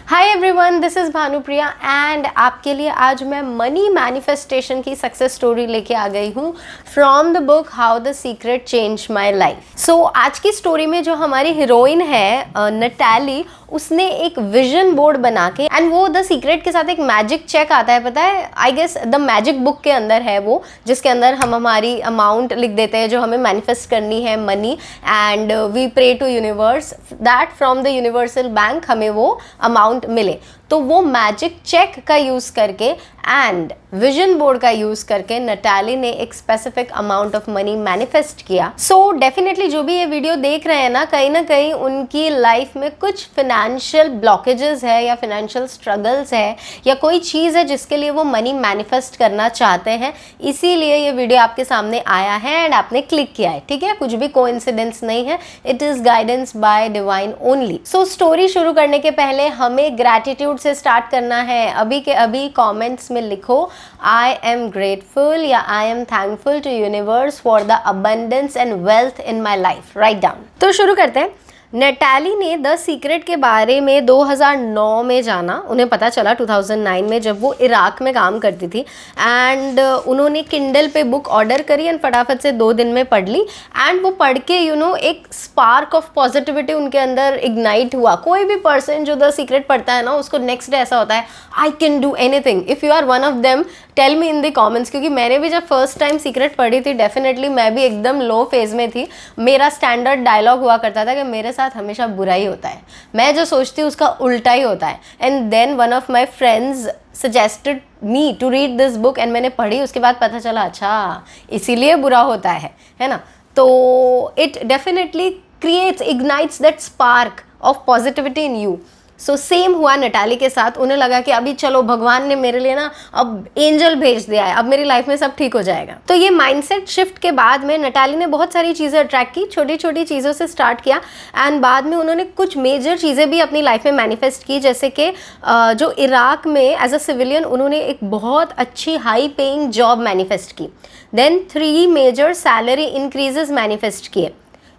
Hi everyone, this is Bhanupriya and आपके लिए आज मैं मनी मैनिफेस्टेशन की सक्सेस स्टोरी लेके आ गई हूँ from the book how the secret change my life. So आज की स्टोरी में जो हमारी हीरोइन है नटैली, उसने एक विजन बोर्ड बना के एंड वो द सीक्रेट के साथ एक मैजिक चेक आता है, पता है, I guess the magic book के अंदर है वो, जिसके अंदर हम हमारी अमाउंट लिख देते हैं जो हमें मैनिफेस्ट करनी है money, and we pray to universe that from the universal bank हमें वो अमाउंट मिले। तो वो मैजिक चेक का यूज़ करके एंड विजन बोर्ड का यूज़ करके नटैली ने एक specific amount of money manifest किया। सो डेफिनेटली जो भी ये वीडियो देख रहे हैं ना कहीं उनकी लाइफ में कुछ फिनेंशियल ब्लॉकेजेस है या फिनेंशियल स्ट्रगल्स है या कोई चीज़ है जिसके लिए वो मनी मैनिफेस्ट करना चाहते हैं, इसीलिए ये वीडियो आपके सामने आया है एंड आपने क्लिक किया है। ठीक है, कुछ भी कोइंसिडेंस नहीं है, it is guidance bye divine only. So story शुरू करने के पहले हमें ग्रैटिट्यूड से स्टार्ट करना है। अभी के अभी कमेंट्स में लिखो आई एम ग्रेटफुल या I am thankful to universe for the abundance and wealth in my life. Write down. तो शुरू करते हैं। नटैली ने द सीक्रेट के बारे में 2009 में जाना। उन्हें पता चला 2009 में, जब वो इराक में काम करती थी, एंड उन्होंने किंडल पे बुक ऑर्डर करी एंड फटाफट से 2 दिन में पढ़ ली एंड वो पढ़ के एक स्पार्क ऑफ पॉजिटिविटी उनके अंदर इग्नाइट हुआ। कोई भी पर्सन जो द सीक्रेट पढ़ता है ना, उसको नेक्स्ट डे ऐसा होता है I can do anything. If you are one of them tell me in the comments, क्योंकि मैंने भी जब फर्स्ट टाइम सीक्रेट पढ़ी थी डेफिनेटली मैं भी एकदम लो फेज में थी। मेरा स्टैंडर्ड डायलॉग हुआ करता था कि मेरे साथ हमेशा बुरा ही होता है, मैं जो सोचती हूँ उसका उल्टा ही होता है। And then one of my friends suggested me to read this book and मैंने पढ़ी, उसके बाद पता चला अच्छा इसीलिए बुरा होता है ना। तो it definitely creates ignites that spark of positivity in you. So same हुआ नटैली के साथ। उन्हें लगा कि अभी चलो भगवान ने मेरे लिए ना अब एंजल भेज दिया है, अब मेरी लाइफ में सब ठीक हो जाएगा। तो ये माइंडसेट शिफ्ट के बाद में नटैली ने बहुत सारी चीज़ें अट्रैक्ट की, छोटी छोटी चीज़ों से स्टार्ट किया एंड बाद में उन्होंने कुछ मेजर चीज़ें भी अपनी लाइफ में मैनिफेस्ट की, जैसे कि जो इराक में एज अ सिविलियन उन्होंने एक बहुत अच्छी हाई पेइंग जॉब मैनिफेस्ट की। Then 3 major salary increases manifest किए,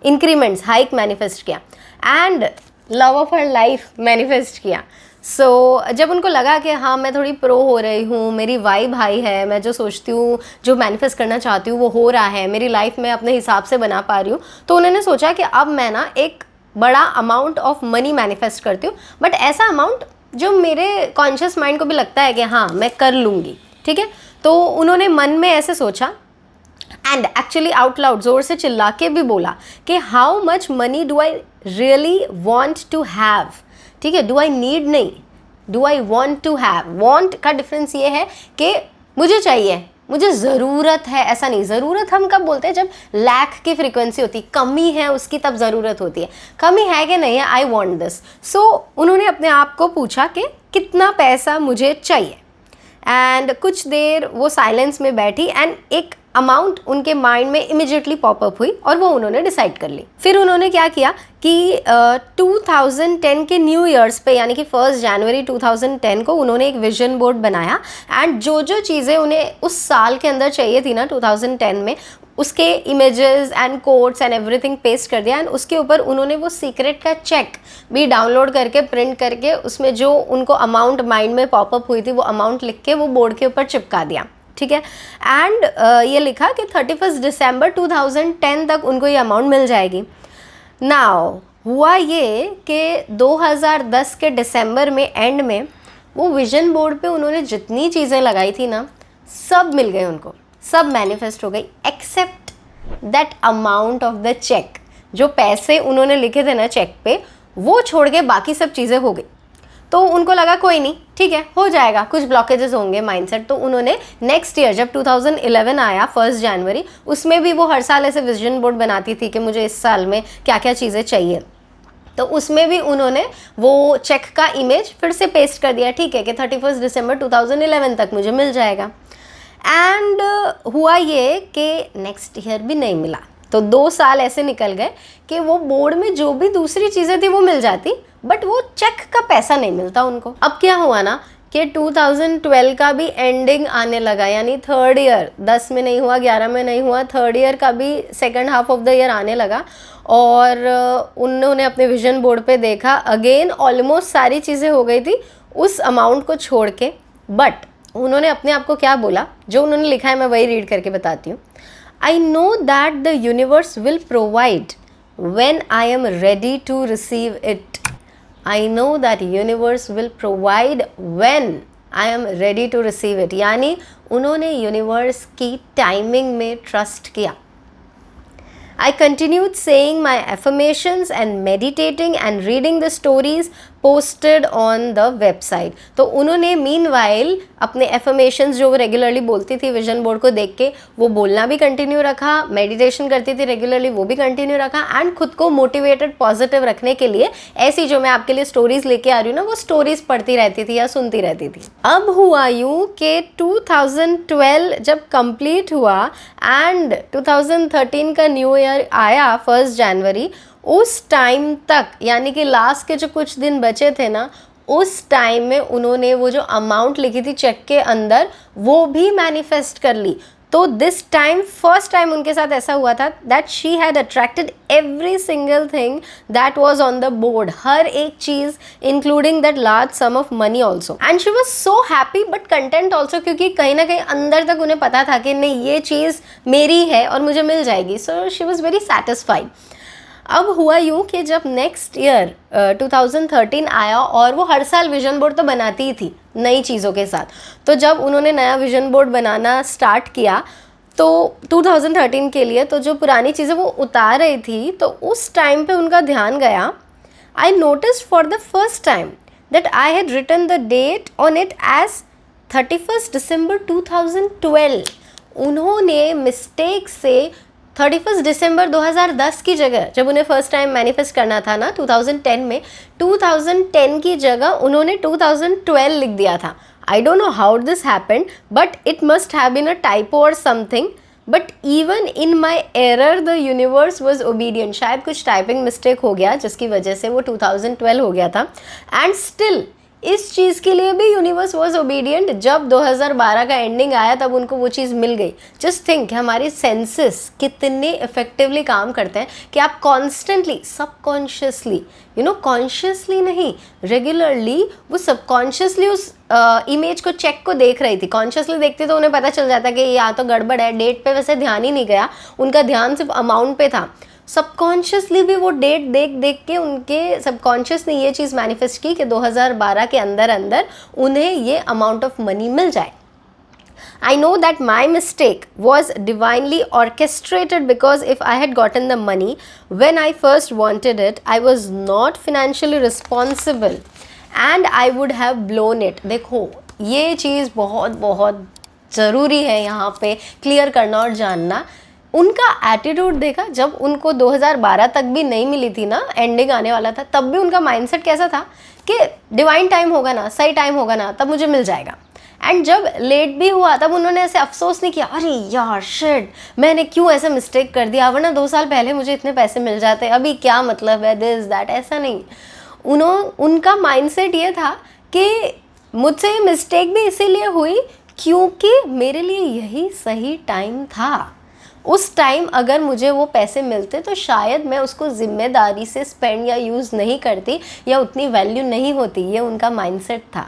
इंक्रीमेंट्स हाइक मैनिफेस्ट किया and love of her life manifest किया। सो जब उनको लगा कि हाँ मैं थोड़ी प्रो हो रही हूँ, मेरी वाइब हाई है, मैं जो सोचती हूँ जो मैनिफेस्ट करना चाहती हूँ वो हो रहा है, मेरी लाइफ में अपने हिसाब से बना पा रही हूँ, तो उन्होंने सोचा कि अब मैं ना एक बड़ा अमाउंट ऑफ मनी मैनिफेस्ट करती हूँ, बट ऐसा अमाउंट जो मेरे कॉन्शियस माइंड को भी लगता है कि हाँ मैं कर लूँगी। ठीक है, तो उन्होंने मन में ऐसे सोचा एंड एक्चुअली आउट लाउड जोर से चिल्ला के भी बोला कि how much money do I really want to have. ठीक है, डू आई नीड नहीं, do I want to have. Want का डिफरेंस ये है कि मुझे चाहिए, मुझे ज़रूरत है, ऐसा नहीं। ज़रूरत हम कब बोलते हैं जब लैक की फ्रीक्वेंसी होती है, कमी है उसकी, तब ज़रूरत होती है। कमी है कि नहीं है, आई वॉन्ट दिस। सो उन्होंने अपने आप को पूछा कि कितना पैसा मुझे चाहिए एंड कुछ देर वो साइलेंस में बैठी एंड एक अमाउंट उनके माइंड में इमिजिएटली पॉपअप हुई और वो उन्होंने डिसाइड कर ली। फिर उन्होंने क्या किया कि 2010 के न्यू ईयर्स पे, यानी कि 1 जनवरी 2010 को उन्होंने एक विजन बोर्ड बनाया एंड जो जो चीज़ें उन्हें उस साल के अंदर चाहिए थी ना 2010 में, उसके images and codes and everything paste कर दिया एंड उसके ऊपर उन्होंने वो सीक्रेट का चेक भी डाउनलोड करके प्रिंट करके उसमें जो उनको अमाउंट माइंड में पॉपअप हुई थी वो अमाउंट लिख के वो बोर्ड के ऊपर चिपका दिया। ठीक है, एंड ये लिखा कि 31 दिसंबर 2010 तक उनको ये अमाउंट मिल जाएगी। नाउ हुआ ये कि 2010 के दिसंबर में एंड में वो विजन बोर्ड पे उन्होंने जितनी चीज़ें लगाई थी ना सब मिल गए उनको, सब मैनिफेस्ट हो गई except that amount of the cheque. जो पैसे उन्होंने लिखे थे ना चेक पे, वो छोड़ के बाकी सब चीज़ें हो गई। तो उनको लगा कोई नहीं, ठीक है हो जाएगा, कुछ ब्लॉकेजेस होंगे माइंडसेट। तो उन्होंने नेक्स्ट ईयर जब 2011 आया 1 जनवरी, उसमें भी वो हर साल ऐसे विजन बोर्ड बनाती थी कि मुझे इस साल में क्या क्या चीज़ें चाहिए, तो उसमें भी उन्होंने वो चेक का इमेज फिर से पेस्ट कर दिया। ठीक है कि 31 दिसंबर 2011 तक मुझे मिल जाएगा। एंड हुआ ये कि नेक्स्ट ईयर भी नहीं मिला, तो 2 साल ऐसे निकल गए कि वो बोर्ड में जो भी दूसरी चीज़ें थी वो मिल जाती, बट वो चेक का पैसा नहीं मिलता उनको। अब क्या हुआ ना कि 2012 का भी एंडिंग आने लगा, यानी 3rd ईयर, 10 में नहीं हुआ, 11 में नहीं हुआ, 3rd ईयर का भी second half of the year आने लगा और उन्होंने अपने विजन बोर्ड पे देखा, अगेन ऑलमोस्ट सारी चीज़ें हो गई थी उस अमाउंट को छोड़ के, बट उन्होंने अपने आप को क्या बोला, जो उन्होंने लिखा है मैं वही रीड करके बताती हूँ। I know that the universe will provide when I am ready to receive it. I know that universe will provide when I am ready to receive it. यानी उन्होंने यूनिवर्स की टाइमिंग में ट्रस्ट किया। I continued saying my affirmations and meditating and reading the stories posted on the website. तो उन्होंने meanwhile अपने affirmations जो वो रेगुलरली बोलती थी विजन बोर्ड को देख के, वो बोलना भी कंटिन्यू रखा, मेडिटेशन करती थी रेगुलरली वो भी कंटिन्यू रखा, एंड खुद को मोटिवेटेड पॉजिटिव रखने के लिए ऐसी जो मैं आपके लिए स्टोरीज लेके आ रही हूँ ना, वो स्टोरीज पढ़ती रहती थी या सुनती रहती थी। अब हुआ यूँ कि 2012 जब कंप्लीट हुआ एंड 2013 का न्यू ईयर आया 1 जनवरी, उस टाइम तक यानी कि लास्ट के जो कुछ दिन बचे थे ना, उस टाइम में उन्होंने वो जो अमाउंट लिखी थी चेक के अंदर वो भी मैनिफेस्ट कर ली। तो दिस टाइम फर्स्ट टाइम उनके साथ ऐसा हुआ था that she had attracted every single thing that was on the board, हर एक चीज़ including that large sum of money also, and she was so happy but content also, क्योंकि कहीं ना कहीं अंदर तक उन्हें पता था कि नहीं ये चीज़ मेरी है और मुझे मिल जाएगी। So she was very satisfied. अब हुआ यूँ कि जब नेक्स्ट ईयर 2013 आया, और वो हर साल विजन बोर्ड तो बनाती ही थी नई चीज़ों के साथ, तो जब उन्होंने नया विजन बोर्ड बनाना स्टार्ट किया तो 2013 के लिए, तो जो पुरानी चीज़ें वो उतार रही थी, तो उस टाइम पे उनका ध्यान गया। I notice for the first time that I had written the date on it as 31 December 2012। उन्होंने मिस्टेक से 31 दिसंबर 2010 की जगह, जब उन्हें फर्स्ट टाइम मैनिफेस्ट करना था ना 2010 में, 2010 की जगह उन्होंने 2012 लिख दिया था। I don't know how this happened, but it must have been a typo और something, but even in my error the universe was obedient. शायद कुछ टाइपिंग मिस्टेक हो गया जिसकी वजह से वो 2012 हो गया था, एंड स्टिल इस चीज़ के लिए भी यूनिवर्स वॉज ओबीडियंट। जब 2012 का एंडिंग आया तब उनको वो चीज़ मिल गई। जस्ट थिंक हमारे सेंसेस कितने इफेक्टिवली काम करते हैं कि आप कॉन्स्टेंटली सबकॉन्शियसली, कॉन्शियसली नहीं, रेगुलरली वो सबकॉन्शियसली उस इमेज को, चेक को देख रही थी। कॉन्शियसली देखती तो उन्हें पता चल जाता कि यहाँ तो गड़बड़ है, डेट पे वैसे ध्यान ही नहीं गया, उनका ध्यान सिर्फ अमाउंट पे था। सबकॉन्शियसली भी वो डेट देख देख के उनके सबकॉन्शियस ने ये चीज़ मैनिफेस्ट की कि 2012 के अंदर अंदर उन्हें ये अमाउंट ऑफ मनी मिल जाए। I know that my mistake was divinely orchestrated because if I had gotten the money when I first wanted it, I was not financially responsible and I would have blown it. देखो ये चीज़ बहुत बहुत ज़रूरी है यहाँ पे clear करना और जानना। उनका एटीट्यूड देखा, जब उनको 2012 तक भी नहीं मिली थी ना, एंडिंग आने वाला था, तब भी उनका माइंडसेट कैसा था कि डिवाइन टाइम होगा ना, सही टाइम होगा ना, तब मुझे मिल जाएगा। एंड जब लेट भी हुआ तब उन्होंने ऐसे अफसोस नहीं किया, अरे यार शिट मैंने क्यों ऐसा मिस्टेक कर दिया, वरना 2 साल पहले मुझे इतने पैसे मिल जाते, अभी क्या मतलब है दिस दैट, ऐसा नहीं। उनका माइंडसेट ये था कि मुझसे ये मिस्टेक भी इसीलिए हुई क्योंकि मेरे लिए यही सही टाइम था। उस टाइम अगर मुझे वो पैसे मिलते तो शायद मैं उसको जिम्मेदारी से स्पेंड या यूज़ नहीं करती या उतनी वैल्यू नहीं होती। ये उनका माइंडसेट था।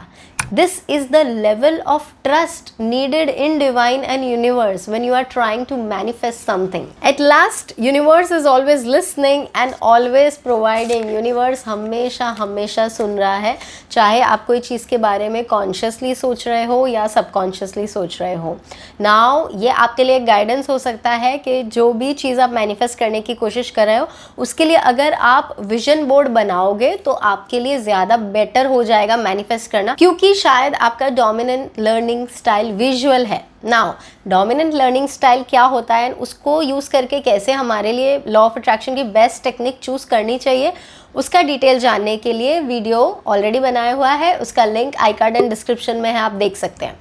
This is the level of trust needed in divine and universe when you are trying to manifest something. At last, universe is always listening and always providing. Universe हमेशा हमेशा सुन रहा है, चाहे आप कोई चीज़ के बारे में कॉन्शियसली सोच रहे हो या सबकॉन्शियसली सोच रहे हो। नाउ ये आपके लिए गाइडेंस हो सकता है कि जो भी चीज़ आप मैनिफेस्ट करने की कोशिश कर रहे हो उसके लिए अगर आप विजन बोर्ड बनाओगे तो आपके लिए ज़्यादा बेटर हो जाएगा मैनिफेस्ट करना, क्योंकि शायद आपका डोमिनेंट लर्निंग स्टाइल विजुअल है। नाउ डोमिनेंट लर्निंग स्टाइल क्या होता है, उसको यूज़ करके कैसे हमारे लिए लॉ ऑफ अट्रैक्शन की बेस्ट टेक्निक चूज़ करनी चाहिए, उसका डिटेल जानने के लिए वीडियो ऑलरेडी बनाया हुआ है, उसका link I card and description में है, आप देख सकते हैं।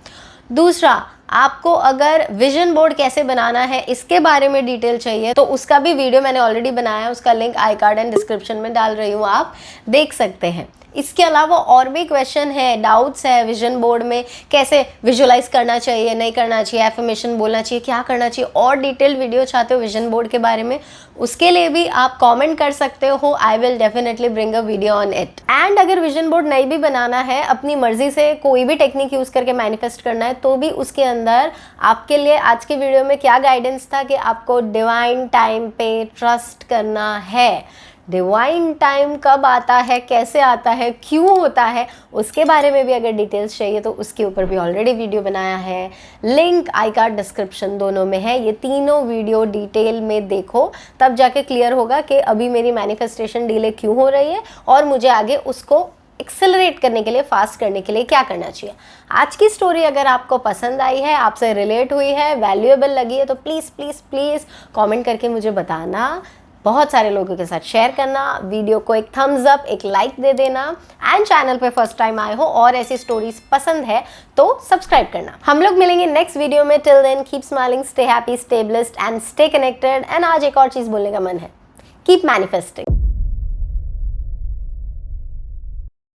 दूसरा, आपको अगर विजन बोर्ड कैसे बनाना है इसके बारे में डिटेल चाहिए तो उसका भी वीडियो मैंने ऑलरेडी बनाया है, उसका link I card and description में डाल रही हूँ, आप देख सकते हैं। इसके अलावा और भी क्वेश्चन है, डाउट्स है विजन बोर्ड में, कैसे विजुअलाइज करना चाहिए, नहीं करना चाहिए, एफर्मेशन बोलना चाहिए, क्या करना चाहिए, और डिटेल वीडियो चाहते हो विजन बोर्ड के बारे में, उसके लिए भी आप कमेंट कर सकते हो। I will definitely bring a video on it. And अगर विजन बोर्ड नहीं भी बनाना है, अपनी मर्जी से कोई भी टेक्निक यूज करके मैनिफेस्ट करना है, तो भी उसके अंदर आपके लिए आज की वीडियो में क्या गाइडेंस था कि आपको डिवाइन टाइम पे ट्रस्ट करना है। डिवाइन टाइम कब आता है, कैसे आता है, क्यों होता है, उसके बारे में भी अगर डिटेल्स चाहिए तो उसके ऊपर भी ऑलरेडी वीडियो बनाया है। लिंक आई कार्ड डिस्क्रिप्शन दोनों में है। ये तीनों वीडियो डिटेल में देखो, तब जाके क्लियर होगा कि अभी मेरी मैनिफेस्टेशन डिले क्यों हो रही है और मुझे आगे उसको एक्सेलरेट करने के लिए, फास्ट करने के लिए क्या करना चाहिए। आज की स्टोरी अगर आपको पसंद आई है, आपसे रिलेट हुई है, वैल्यूएबल लगी है, तो प्लीज़ प्लीज़ प्लीज़ कमेंट करके मुझे बताना, बहुत सारे लोगों के साथ शेयर करना, वीडियो को एक थम्स अप, एक लाइक दे देना, एंड चैनल पे फर्स्ट टाइम आए हो और ऐसी स्टोरीज पसंद है तो सब्सक्राइब करना। हम लोग मिलेंगे नेक्स्ट वीडियो में। Till then keep smiling, stay happy, stay blessed and stay connected. And आज एक और चीज़ बोलने का मन है, कीप मैनिफेस्टिंग।